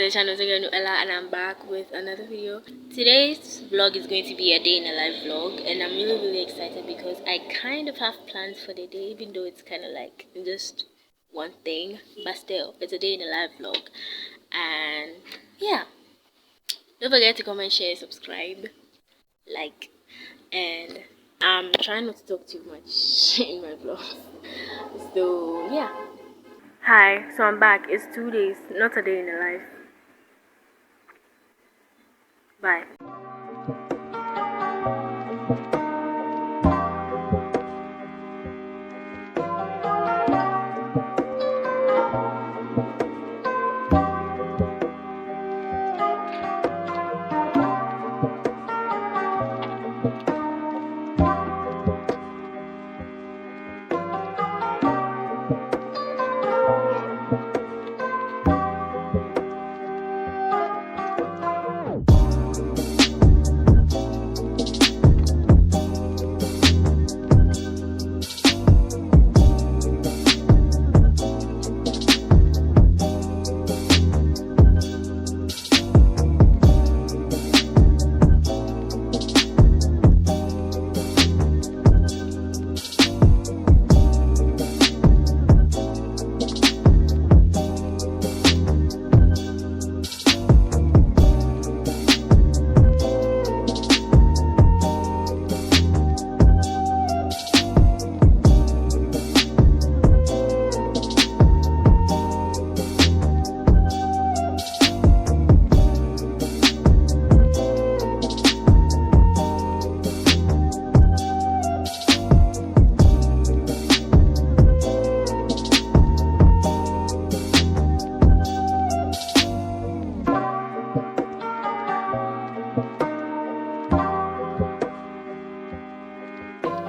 to the channel again, Ella, and I'm back with another video. Today's vlog is going to be a day in a life vlog, and I'm really excited because I kind of have plans for the day, even though it's kind of like just one thing, but still it's a day in a life vlog. And yeah, don't forget to comment, share, subscribe, like, and I'm trying not to talk too much in my vlog. So yeah. Hi, so I'm back. It's 2 days, not a day in the life. Bye.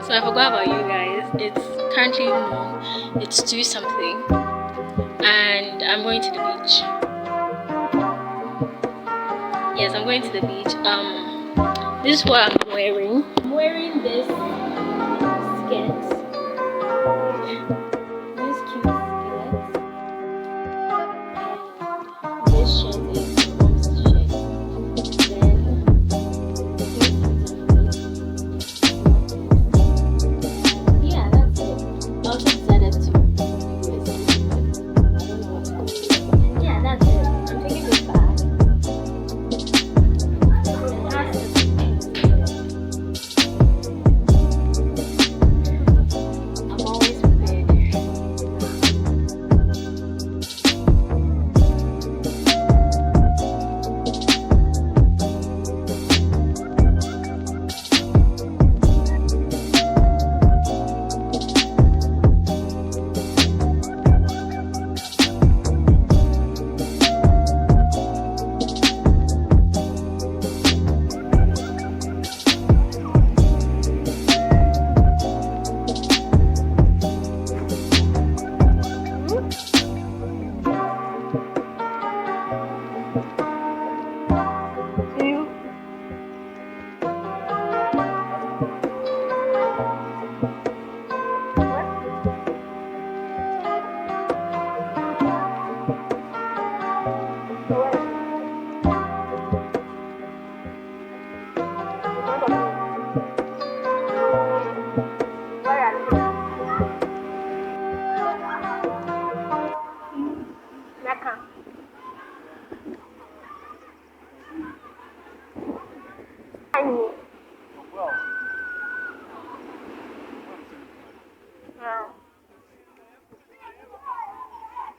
So I forgot about you guys. It's currently noon. It's 2 something. And I'm going to the beach. Yes, I'm going to the beach. This is what I'm wearing. I'm wearing this skirt. This cute skirt. And this shirt is my mom's shirt. Then yeah, that's it. I also decided to do it. I don't know what to call it. And yeah, that's it. I'm taking this back. It has I'm always prepared.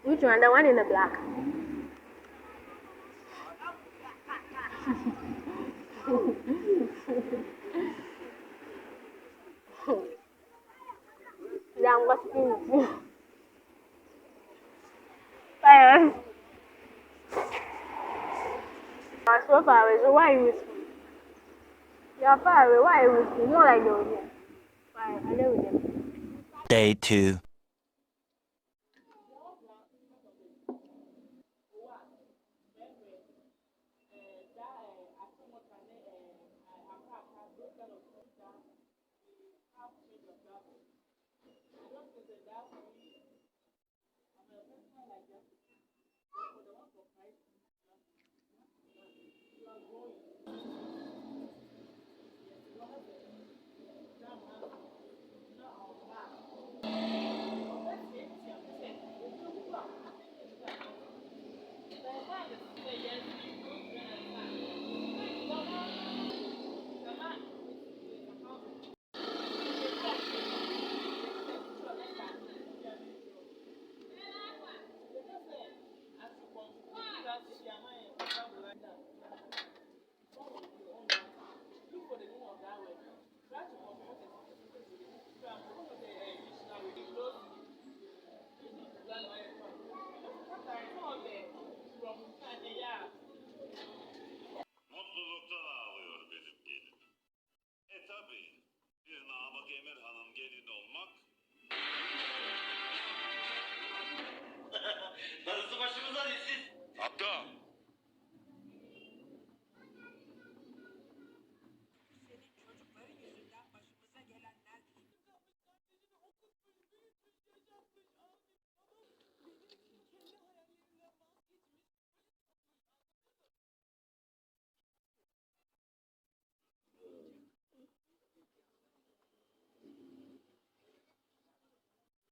Which one? The one in the black. Yeah, I'm gossiping with you. Bye. I'm so far away, so why are you with me? You're far away, why are you with me? Not like you're here. Why? I know with them. Day 2.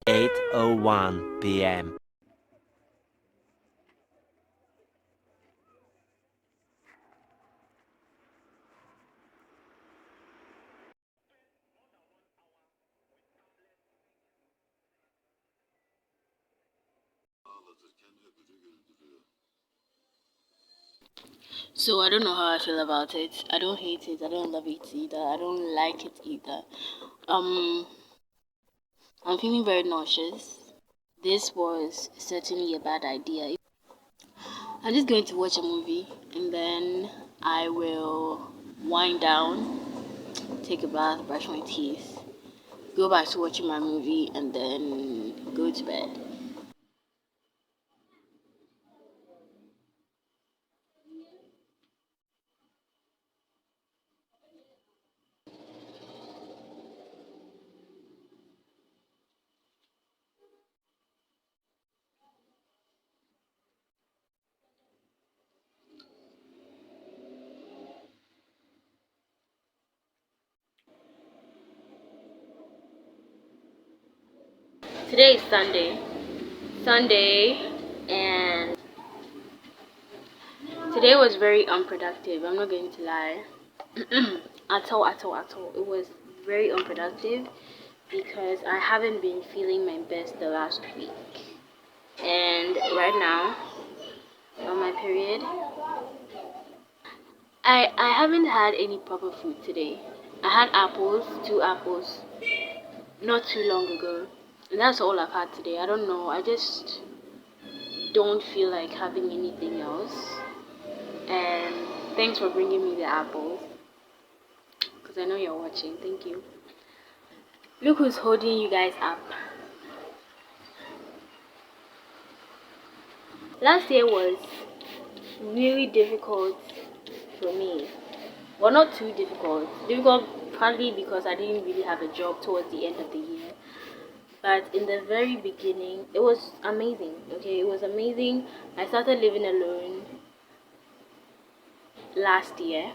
8:01 p.m. So I don't know how I feel about it. I don't hate it. I don't love it either. I don't like it either. Um, I'm feeling very nauseous. This was certainly a bad idea. I'm just going to watch a movie and then I will wind down, take a bath, brush my teeth, go back to watching my movie, and then go to bed. Today is Sunday. Sunday, and today was very unproductive. I'm not going to lie. At all. It was very unproductive because I haven't been feeling my best the last week. And right now, on my period, I haven't had any proper food today. I had apples, two apples, not too long ago. And that's all I've had today. I don't know. I just don't feel like having anything else. And thanks for bringing me the apples. Because I know you're watching. Thank you. Look who's holding you guys up. Last year was really difficult for me. Well, not too difficult. Difficult partly because I didn't really have a job towards the end of the year. But in the very beginning, it was amazing. Okay, it was amazing. I started living alone last year.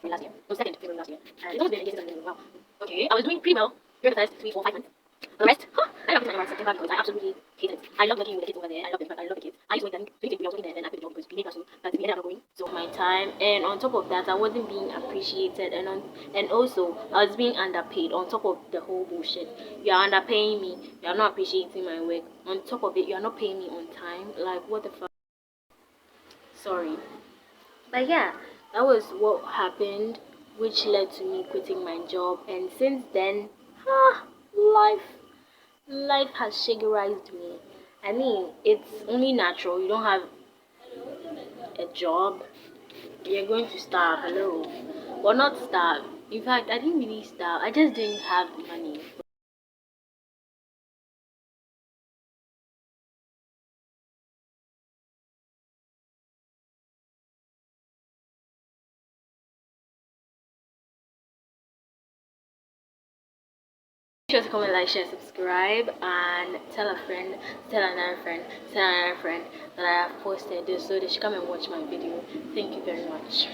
No, second February last year. And it's almost been a year since I've been living alone. Wow. Okay, I was doing pretty well during the first 3, 4, 5 months. The rest, I got around September because I absolutely hated it. I love working with the kids over there. I love them. I love the kids. I used to make them 20 I was working there and then I quit the job because we made us so but we ended up not going. So my time, and on top of that, I wasn't being appreciated, and also I was being underpaid on top of the whole bullshit. You are underpaying me. You are not appreciating my work. On top of it, you are not paying me on time. Like what the fuck? Sorry. But yeah, that was what happened, which led to me quitting my job. And since then, life, life has sugarized me. I mean, it's only natural. You don't have a job, you're going to starve. Hello, well, not starve. In fact, I didn't really starve. I just didn't have money. Make sure to comment, like, share, subscribe, and tell a friend, tell another friend, tell another friend that I have posted this so they should come and watch my video. Thank you very much.